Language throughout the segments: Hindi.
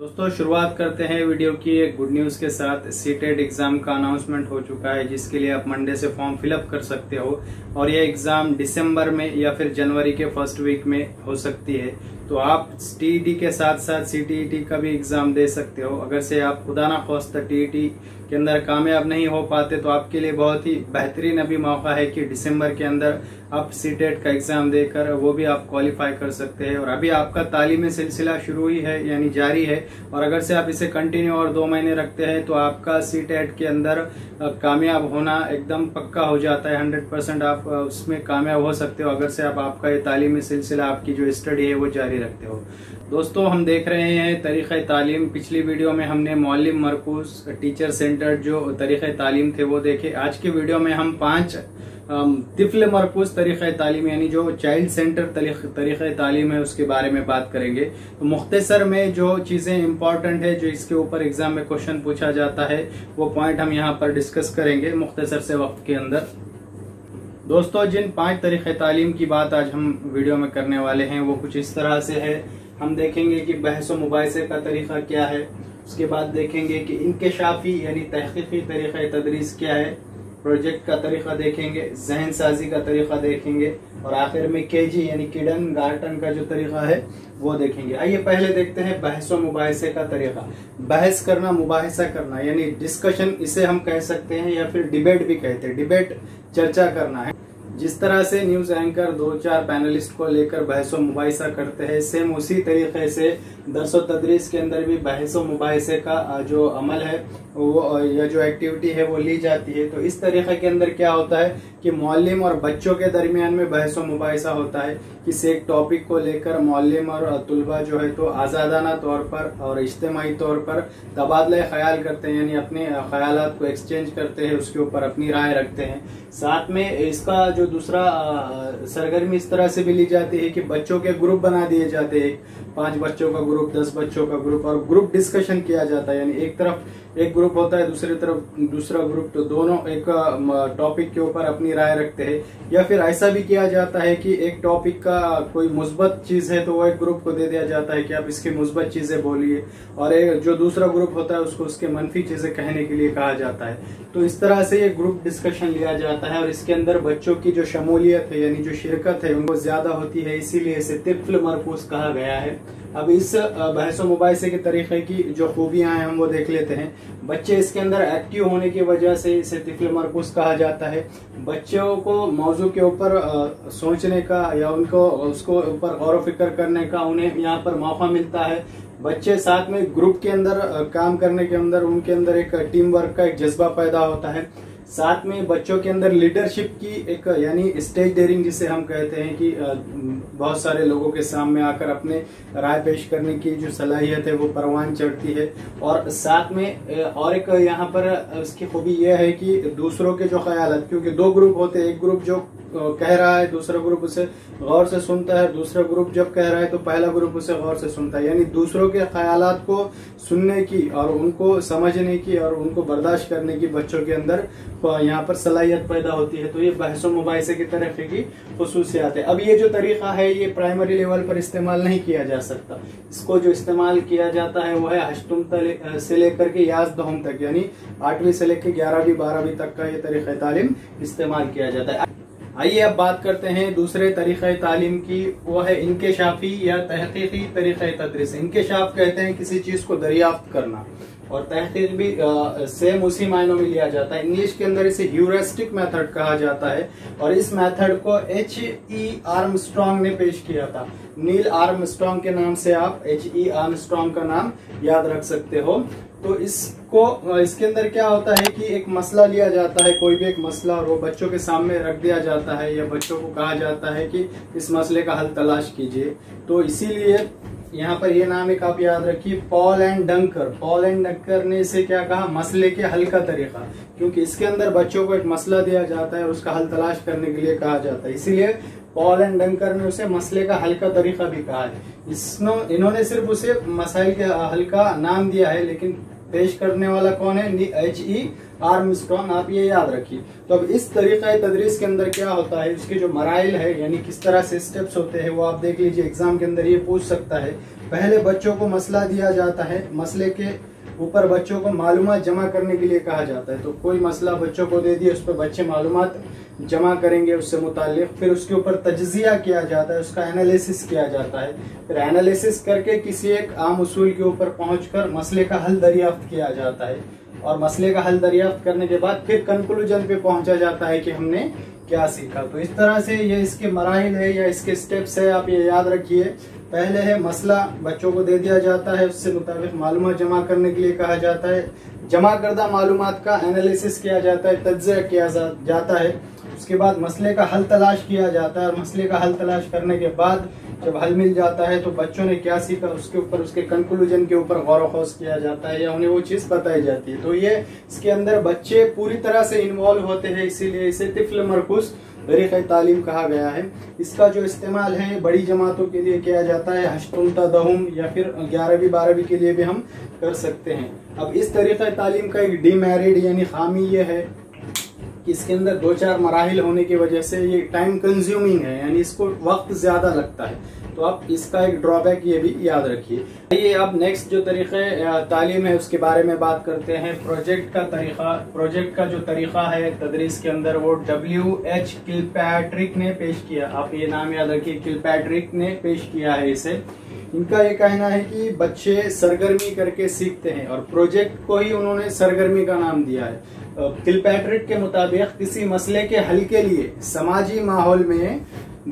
दोस्तों शुरुआत करते हैं वीडियो की एक गुड न्यूज़ के साथ। सीटेट एग्ज़ाम का अनाउंसमेंट हो चुका है, जिसके लिए आप मंडे से फॉर्म फिलअप कर सकते हो और ये एग्ज़ाम दिसंबर में या फिर जनवरी के फर्स्ट वीक में हो सकती है। तो आप टीईटी के साथ साथ सीटीईटी का भी एग्ज़ाम दे सकते हो। अगर से आप खुदा ना ख्वास्ता टीईटी के अंदर कामयाब नहीं हो पाते तो आपके लिए बहुत ही बेहतरीन अभी मौका है कि दिसंबर के अंदर आप सीटेट का एग्ज़ाम देकर वो भी आप क्वालिफाई कर सकते हैं। और अभी आपका तालीमी सिलसिला शुरू ही है, यानी जारी है, और अगर से आप इसे कंटिन्यू और 2 महीने रखते हैं तो आपका सीटेट के अंदर कामयाब होना एकदम पक्का हो जाता है। 100% आप उसमें कामयाब हो सकते हो अगर से आप आपका ये तालीमी सिलसिला, आपकी जो स्टडी है वो जारी रखते हो। दोस्तों हम देख रहे हैं तरीक़े तालीम। पिछली वीडियो में हमने मौलिम मरकूज टीचर सेंटर जो तरीक़े तालीम थे वो देखे। आज की वीडियो में हम 5 तिफल मरकूज तरीक़े तालीम यानी जो चाइल्ड सेंटर तरीक़े तालीम है उसके बारे में बात करेंगे। तो मुख्तसर में जो चीज़ें इंपॉर्टेंट है, जो इसके ऊपर एग्जाम में क्वेश्चन पूछा जाता है, वो पॉइंट हम यहाँ पर डिस्कस करेंगे मुख्तसर से वक्त के अंदर। दोस्तों जिन 5 तरीक़े तालीम की बात आज हम वीडियो में करने वाले हैं वो कुछ इस तरह से है। हम देखेंगे कि बहस व मुबाहिसे का तरीक़ा क्या है, उसके बाद देखेंगे कि इंकशाफी यानी तहक़ीक़ी तरीक़ा तदरीस क्या है, प्रोजेक्ट का तरीका देखेंगे, जहन साजी का तरीका देखेंगे, और आखिर में केजी यानी किडन गार्टन का जो तरीका है वो देखेंगे। आइए पहले देखते हैं बहस व मुबाहिसे का तरीका। बहस करना, मुबाहिसा करना यानी डिस्कशन इसे हम कह सकते हैं, या फिर डिबेट भी कहते हैं। डिबेट चर्चा करना है। जिस तरह से न्यूज एंकर 2-4 पैनलिस्ट को लेकर बहस व मुबाहिसा करते हैं, सेम उसी तरीके से दरस व तदरीस के अंदर भी बहस व मुबाहिसे का जो अमल है वो या जो एक्टिविटी है वो ली जाती है। तो इस तरीके के अंदर क्या होता है कि मौलिम और बच्चों के दरमियान में बहस व मुबाहिसा होता है। किसी एक टॉपिक को लेकर मौलिम और तुलबा जो है तो आज़ादाना तौर पर और इज्तिमाई तौर पर तबादला ख्याल करते हैं, यानी अपने ख्यालात को एक्सचेंज करते हैं, उसके ऊपर अपनी राय रखते हैं। साथ में इसका जो दूसरा सरगर्मी इस तरह से भी ली जाती है कि बच्चों के ग्रुप बना दिए जाते हैं, 5 बच्चों का ग्रुप, 10 बच्चों का ग्रुप, और ग्रुप डिस्कशन किया जाता है। यानी एक तरफ एक ग्रुप होता है, दूसरी तरफ दूसरा ग्रुप, तो दोनों एक टॉपिक के ऊपर अपनी राय रखते हैं। या फिर ऐसा भी किया जाता है कि एक टॉपिक का कोई मुस्बत चीज है तो वो एक ग्रुप को दे दिया जाता है कि आप इसकी मुस्बत चीजें बोलिए, और एक जो दूसरा ग्रुप होता है उसको उसके मनफी चीजें कहने के लिए कहा जाता है। तो इस तरह से ये ग्रुप डिस्कशन लिया जाता है, और इसके अंदर बच्चों की जो शमूलियत है यानी जो शिरकत है उनको ज्यादा होती है, इसीलिए इसे तिफल मरकूज कहा गया है। अब इस बहस व मुबाहिसे के तरीके की जो खूबियां हैं हम वो देख लेते हैं। बच्चे इसके अंदर एक्टिव होने की वजह से इसे तिफल मरकूज कहा जाता है। बच्चों को मौजू के ऊपर सोचने का या उनको उसको ऊपर गौर फिक्र करने का उन्हें यहाँ पर मौका मिलता है। बच्चे साथ में ग्रुप के अंदर काम करने के अंदर उनके अंदर एक टीम वर्क का एक जज्बा पैदा होता है। साथ में बच्चों के अंदर लीडरशिप की एक यानी स्टेज डेयरिंग जिसे हम कहते हैं कि बहुत सारे लोगों के सामने आकर अपने राय पेश करने की जो सलाहियत है वो परवान चढ़ती है। और साथ में और एक यहाँ पर उसकी खूबी यह है कि दूसरों के जो ख्यालात, क्योंकि 2 ग्रुप होते हैं, एक ग्रुप जो कह रहा है दूसरा ग्रुप उसे गौर से सुनता है, दूसरा ग्रुप जब कह रहा है तो पहला ग्रुप उसे गौर से सुनता है। यानी दूसरों के ख्यालात को सुनने की और उनको समझने की और उनको बर्दाश्त करने की बच्चों के अंदर यहाँ पर सलाहियत पैदा होती है। तो ये बहस व मुबाहिसे की तरफ की खुसूसियात है। अब ये जो तरीका है ये प्राइमरी लेवल पर इस्तेमाल नहीं किया जा सकता। इसको जो इस्तेमाल किया जाता है वो है 8वीं से लेकर के 11वीं तक, यानी 8वीं से लेकर 11वीं 12वीं तक का ये तरीक़ा तालीम इस्तेमाल किया जाता है। आइए अब बात करते हैं दूसरे तरीक़े तालीम की, वो है इंकशाफी या तहक़ीक़ी तरीक़े तदरीस। इंकशाफ कहते हैं किसी चीज को दरियाफ्त करना, और तहक़ीक़ भी सेम उसी मायनों में लिया जाता है। इंग्लिश के अंदर इसे ह्यूरिस्टिक मेथड कहा जाता है, और इस मेथड को H.E. आर्मस्ट्रॉन्ग ने पेश किया था। नील आर्मस्ट्रॉन्ग के नाम से आप H.E. आर्मस्ट्रॉन्ग का नाम याद रख सकते हो। तो इसके अंदर क्या होता है कि एक मसला लिया जाता है, कोई भी एक मसला, और वो बच्चों के सामने रख दिया जाता है, या बच्चों को कहा जाता है कि इस मसले का हल तलाश कीजिए। तो इसीलिए यहाँ पर ये नाम एक आप याद रखिए, Paul and Dunker. Paul and Dunker ने इसे क्या कहा, मसले के हल का तरीका, क्योंकि इसके अंदर बच्चों को एक मसला दिया जाता है और उसका हल तलाश करने के लिए कहा जाता है। इसीलिए पॉल एंड डंकर ने उसे मसले का हल का तरीका भी कहा है। इन्होंने सिर्फ उसे मसाइल के हल का नाम दिया है, लेकिन पेश करने वाला कौन है, H.E. आर्मस्ट्रॉन्ग। आप ये याद रखिए। तो अब इस तरीक़ा तदरीस के अंदर क्या होता है, उसके जो मराइल है यानी किस तरह से स्टेप्स होते हैं वो आप देख लीजिए। एग्जाम के अंदर ये पूछ सकता है पहले बच्चों को मसला दिया जाता है, मसले के ऊपर बच्चों को मालूमात जमा करने के लिए कहा जाता है। तो कोई मसला बच्चों को दे दिया, उस पर बच्चे मालूमात जमा करेंगे उससे मुताल्लिक, फिर उसके ऊपर तज्जिया किया जाता है, उसका एनालिसिस किया जाता है, फिर एनालिसिस करके किसी एक आम उसूल के ऊपर पहुंचकर मसले का हल दरियाफ्त किया जाता है, और मसले का हल दरियाफ्त करने के बाद फिर कंक्लूजन पे पहुंचा जाता है कि हमने क्या सीखा। तो इस तरह से ये इसके मराहिल है या इसके स्टेप्स है, आप ये याद रखिए। पहले है मसला बच्चों को दे दिया जाता है, उससे मुताबिक मालूमात जमा करने के लिए कहा जाता है, जमा करदा मालूमात का एनालिसिस किया जाता है, तज्जिया किया जाता है, उसके बाद मसले का हल तलाश किया जाता है, और मसले का हल तलाश करने के बाद जब हल मिल जाता है तो बच्चों ने क्या सीखा उसके ऊपर, उसके कंक्लूजन के ऊपर गौर खोज किया जाता है या उन्हें वो चीज बताई जाती है। तो ये इसके अंदर बच्चे पूरी तरह से इन्वॉल्व होते हैं, इसीलिए इसे तिफ्ल मरकूज तरीक़े तालीम कहा गया है। इसका जो इस्तेमाल है बड़ी जमातों के लिए किया जाता है, हश्तुम तदहुम या फिर 11वीं 12वीं के लिए भी हम कर सकते हैं। अब इस तरीक़े तालीम का एक डीमेरिट यानी खामी ये है कि इसके अंदर 2-4 मराहिल होने की वजह से ये टाइम कंज्यूमिंग है, यानी इसको वक्त ज्यादा लगता है। तो आप इसका एक ड्रॉबैक ये भी याद रखिए। ये अब नेक्स्ट जो तरीक़े तालीम है उसके बारे में बात करते हैं। प्रोजेक्ट का तरीका, प्रोजेक्ट का जो तरीका है तदरीस के अंदर वो W.H. किलपैट्रिक ने पेश किया। आप ये नाम याद रखिए, किलपैट्रिक ने पेश किया है इसे। इनका ये कहना है कि बच्चे सरगर्मी करके सीखते हैं, और प्रोजेक्ट को ही उन्होंने सरगर्मी का नाम दिया है। किलपैट्रिक के मुताबिक किसी मसले के हल के लिए समाजी माहौल में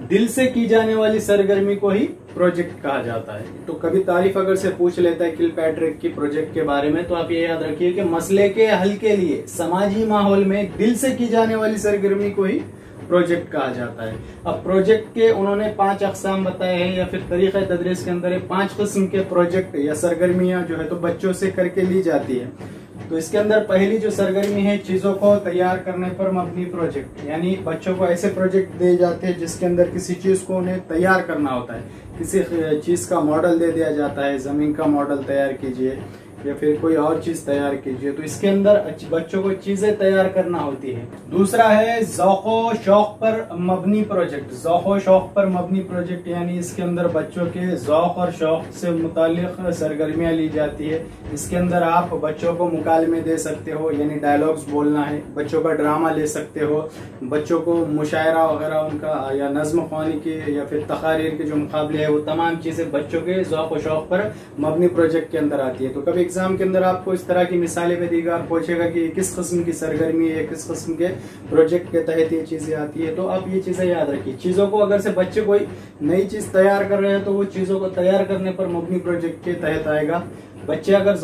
दिल से की जाने वाली सरगर्मी को ही प्रोजेक्ट कहा जाता है। तो कभी तारीफ अगर से पूछ लेता है किलपैट्रिक की प्रोजेक्ट के बारे में, तो आप ये याद रखिए कि मसले के हल के लिए समाजी माहौल में दिल से की जाने वाली सरगर्मी को ही प्रोजेक्ट कहा जाता है। अब प्रोजेक्ट के उन्होंने 5 अक़साम बताए हैं, या फिर तरीक़े तदरीस के अंदर 5 किस्म के प्रोजेक्ट या सरगर्मियां जो है तो बच्चों से करके ली जाती है। तो इसके अंदर पहली जो सरगर्मी है चीजों को तैयार करने पर मबनी प्रोजेक्ट, यानी बच्चों को ऐसे प्रोजेक्ट दिए जाते हैं जिसके अंदर किसी चीज को उन्हें तैयार करना होता है। किसी चीज का मॉडल दे दिया जाता है, जमीन का मॉडल तैयार कीजिए या फिर कोई और चीज तैयार कीजिए। तो इसके अंदर बच्चों को चीजें तैयार करना होती है। दूसरा है ज़ौक़ो शौक पर मबनी प्रोजेक्ट। ज़ौक़ो शौक पर मबनी प्रोजेक्ट यानी इसके अंदर बच्चों के ज़ौक़ और शौक से मुताल्लिक़ सरगर्मियां ली जाती है। इसके अंदर आप बच्चों को मुकालमे दे सकते हो, यानी डायलॉग्स बोलना है, बच्चों का ड्रामा ले सकते हो, बच्चों को मुशायरा वगैरह उनका या नज़्म ख़वानी के या फिर तक़ारीर के जो मुकाबले है वो तमाम चीजें बच्चों के ज़ौक़ और शौक पर मबनी प्रोजेक्ट के अंदर आती है। तो कभी एग्जाम के अंदर आपको इस तरह की मिसालें भी देगा और पूछेगा कि किस किस्म की सरगर्मी है, किस किस्म के प्रोजेक्ट के तहत ये चीजें आती है। तो आप ये चीजें याद रखिए। चीजों को अगर से बच्चे कोई नई चीज तैयार कर रहे हैं तो वो चीजों को तैयार करने पर मबनी प्रोजेक्ट के तहत आएगा। बच्चे अगर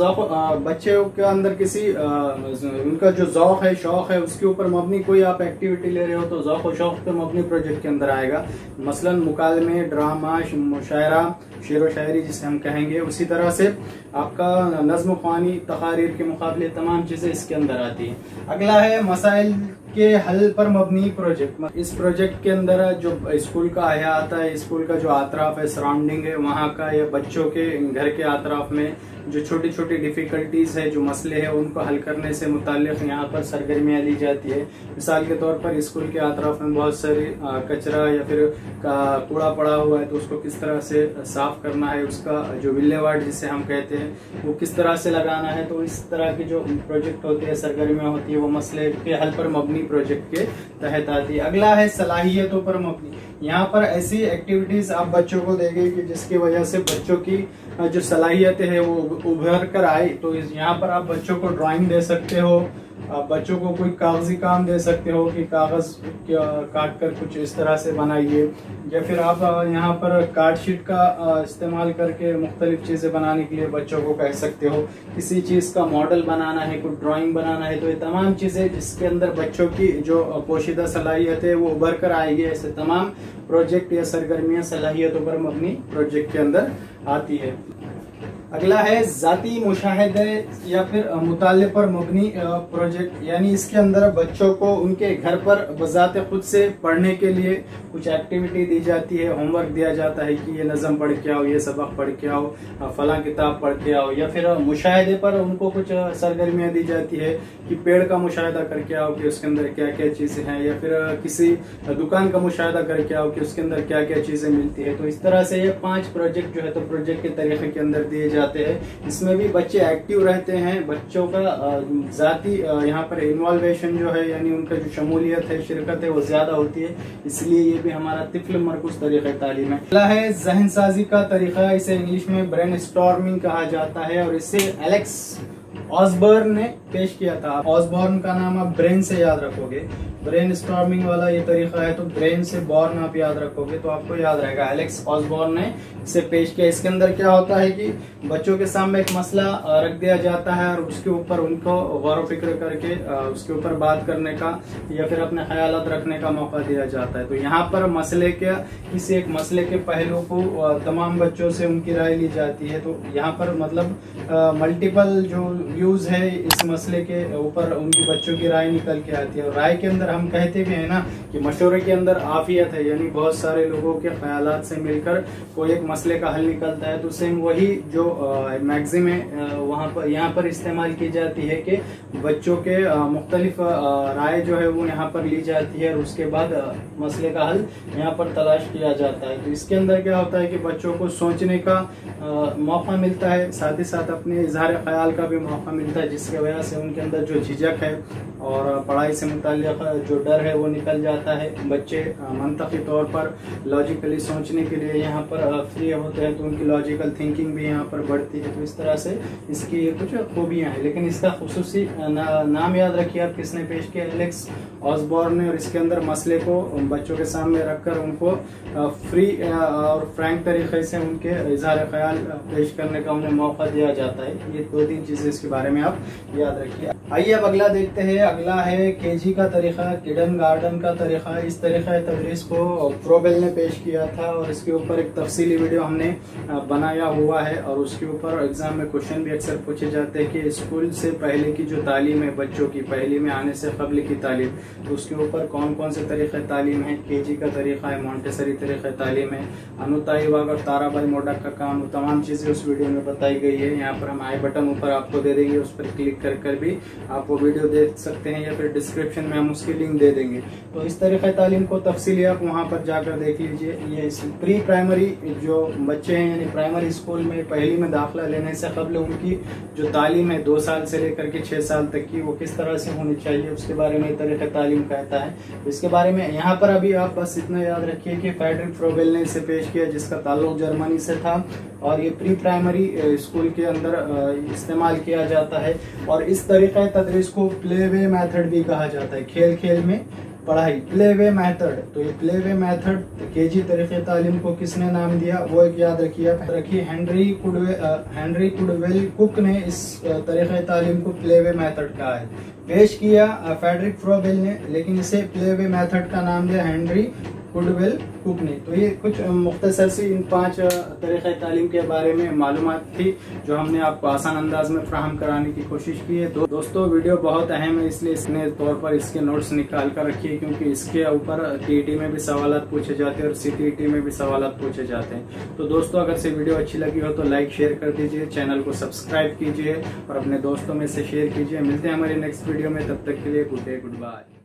बच्चे के अंदर किसी उनका जो ज़ौक़ है शौक है उसके ऊपर मबनी कोई आप एक्टिविटी ले रहे हो तो ज़ौक़ और शौक पे मबनी प्रोजेक्ट के अंदर आएगा। मसलन मुकालमे, ड्रामा, मुशायरा, शेर व शायरी जिसे हम कहेंगे। उसी तरह से आपका नज़्म ख़वानी, तक़ारीर के मुकाबले, तमाम चीजें इसके अंदर आती हैं। अगला है मसाइल के हल पर मबनी प्रोजेक्ट। इस प्रोजेक्ट के अंदर जो स्कूल का अहया आता है, स्कूल का जो आतराफ है, सराउंडिंग है वहाँ का, या बच्चों के घर के आतराफ में जो छोटी छोटी डिफिकल्टीज है, जो मसले हैं उनको हल करने से मुताल्लिक़ यहाँ पर सरगर्मियाँ ली जाती है। मिसाल के तौर पर स्कूल के आतराफ में बहुत सारी कचरा या फिर कूड़ा पड़ा हुआ है तो उसको किस तरह से साफ करना है, उसका जो विल्लेवाट जिसे हम कहते हैं वो किस तरह से लगाना है। तो इस तरह के जो प्रोजेक्ट होते हैं, सरगर्मियाँ होती है, वो मसले के हल पर मबनी प्रोजेक्ट के तहत आती है। अगला है सलाहियतों पर मबनी। यहाँ पर ऐसी एक्टिविटीज आप बच्चों को देंगे कि जिसकी वजह से बच्चों की जो सलाहियतें हैं वो उभर कर आए। तो यहाँ पर आप बच्चों को ड्राइंग दे सकते हो, आप बच्चों को कोई कागजी काम दे सकते हो कि कागज काट कर कुछ इस तरह से बनाइए, या फिर आप यहाँ पर कार्ड शीट का इस्तेमाल करके मुख्तलिफ चीजें बनाने के लिए बच्चों को कह सकते हो। किसी चीज का मॉडल बनाना है, कोई ड्राइंग बनाना है, तो ये तमाम चीजें जिसके अंदर बच्चों की जो पोशीदा सलाहियत है वो उभर कर आएगी। ऐसे तमाम प्रोजेक्ट या सरगर्मियां सलाहियतों पर मबनी प्रोजेक्ट के अंदर आती है। अगला है जाती मुशाहिदे या फिर मुताले पर मबनी प्रोजेक्ट, यानी इसके अंदर बच्चों को उनके घर पर बजाते खुद से पढ़ने के लिए कुछ एक्टिविटी दी जाती है, होमवर्क दिया जाता है कि ये नज़म पढ़ के आओ, ये सबक पढ़ के आओ, फला किताब पढ़ के आओ, या फिर मुशाहिदे पर उनको कुछ सरगर्मियां दी जाती है कि पेड़ का मुशाहिदा करके आओ कि उसके अंदर क्या क्या चीजें हैं, या फिर किसी दुकान का मुशाहिदा करके आओ कि उसके अंदर क्या क्या चीजें मिलती है। तो इस तरह से ये 5 प्रोजेक्ट जो है तो प्रोजेक्ट के तरीके के अंदर दिए जाते हैं। इसमें भी बच्चे एक्टिव रहते हैं, बच्चों का जाती यहाँ पर इन्वॉल्वेशन जो है यानी उनका जो शमूलियत है, शिरकत है, वो ज्यादा होती है, इसलिए ये भी हमारा तिफल मरकुज तरीका तालीम है। पहला है जहन साजी का तरीका, इसे इंग्लिश में ब्रेन स्टॉर्मिंग कहा जाता है और इसे एलेक्स ऑसबर्न ने पेश किया था। ऑसबर्न का नाम आप ब्रेन से याद रखोगे, ब्रेन स्टॉर्मिंग वाला ये तरीका है, तो ब्रेन से बॉर्न आप याद रखोगे तो आपको याद रहेगा। एलेक्स ऑसबर्न ने इसे पेश किया। इसके अंदर क्या होता है कि बच्चों के सामने एक मसला रख दिया जाता है और उसके ऊपर उनको गौर फिक्र करके उसके ऊपर बात करने का या फिर अपने ख्यालात रखने का मौका दिया जाता है। तो यहाँ पर मसले के किसी एक मसले के पहलू को तमाम बच्चों से उनकी राय ली जाती है। तो यहाँ पर मतलब मल्टीपल जो व्यूज है इस मसले के ऊपर उनकी बच्चों की राय निकल के आती है। और राय के अंदर हम कहते भी है ना कि मशवरे के अंदर आफियत है, यानी बहुत सारे लोगों के ख्यालात से मिलकर कोई एक मसले का हल निकलता है। तो सेम वही जो मैगजीम है वहाँ पर यहाँ पर इस्तेमाल की जाती है कि बच्चों के मुख्तलिफ राय जो है वो यहाँ पर ली जाती है और उसके बाद मसले का हल यहाँ पर तलाश किया जाता है। तो इसके अंदर क्या होता है कि बच्चों को सोचने का मौका मिलता है, साथ ही साथ अपने इजहार ख्याल का भी मौका मिलता है, जिसकी वजह से उनके अंदर जो झिझक है और पढ़ाई से मुताल्लिक़ जो डर है वो निकल जाता है। बच्चे मंतकी तौर पर लॉजिकली सोचने के लिए यहाँ पर फ्री होते हैं, तो उनकी लॉजिकल थिंकिंग भी यहाँ पर बढ़ती है। तो इस तरह से इसकी कुछ खूबियाँ हैं, लेकिन इसका खुसूसी नाम याद रखिए आप किसने पेश किया, एलेक्स ऑसबॉर्न ने। और इसके अंदर मसले को बच्चों के सामने रखकर उनको फ्री और फ्रैंक तरीके से उनके इजहार ख्याल पेश करने का उन्हें मौका दिया जाता है। ये 2-3 चीजें इसके बारे में आप याद रखिए। आइए अब अगला देखते हैं। अगला है केजी का तरीका, किडन गार्डन का तरीका। इस तरीका तदरीस को प्रोबेल ने पेश किया था और इसके ऊपर एक तफसीली वीडियो हमने बनाया हुआ है और उसके ऊपर एग्जाम में क्वेश्चन भी अक्सर पूछे जाते हैं कि स्कूल से पहले की जो तालीम है बच्चों की, पहली में आने से कबल की तालीम, तो उसके ऊपर कौन कौन से तरीके तालीम है। केजी का तरीका है, मॉन्टेसरी तरीका तालीम है, अनुताई बाग और ताराबाई मोडक का काम, तमाम चीजें उस वीडियो में बताई गई है। यहाँ पर हम आई बटन ऊपर आपको दे देंगे, उस पर क्लिक कर भी आप वो वीडियो देख सकते हैं या फिर डिस्क्रिप्शन में हम उसकी लिंक दे देंगे। तो इस तरीके तालीम को तफसीली आप वहाँ पर जाकर देख लीजिए। ये प्री प्राइमरी जो बच्चे हैं यानी प्राइमरी स्कूल में पहली में दाखिला लेने से कबल उनकी जो तालीम है 2 साल से लेकर के 6 साल तक की, वो किस तरह से होनी चाहिए उसके बारे में तरीके तालीम कहता है। तो इसके बारे में यहाँ पर अभी आप बस इतना याद रखिए कि फ्रेडरिक फ्रोबेल ने इसे पेश किया, जिसका ताल्लुक जर्मनी से था और ये प्री प्राइमरी स्कूल के अंदर इस्तेमाल किया जाता है। और इस तरीके तदरीस को प्ले वे मेथड भी कहा जाता है, खेल खेल में पढ़ाई, प्ले वे मेथड। तो ये प्ले वे मेथड केजी तरीके तालीम को किसने नाम दिया वो एक याद रखिए हेनरी कुडवेल कुक ने इस तरीके तालीम को प्ले वे मेथड कहा है। पेश किया फ्रेडरिक फ्रोबेल ने, लेकिन इसे प्ले वे मेथड का नाम दिया हेनरी कुडवेल कुक ने। तो ये कुछ मुख्तसर सी इन 5 तरीक़े तालीम के बारे में मालूमात थी जो हमने आपको आसान अंदाज में फ्राहम कराने की कोशिश की है। दोस्तों वीडियो बहुत अहम है, इसलिए इसने तौर पर इसके नोट्स निकाल कर रखिए, क्योंकि इसके ऊपर टीईटी में भी सवालात पूछे जाते हैं और सीटीईटी में भी सवालात पूछे जाते हैं। तो दोस्तों अगर से वीडियो अच्छी लगी हो तो लाइक शेयर कर दीजिए, चैनल को सब्सक्राइब कीजिए और अपने दोस्तों में से शेयर कीजिए। मिलते हैं हमारे नेक्स्ट वीडियो में, तब तक के लिए गुड डे गुड बाय।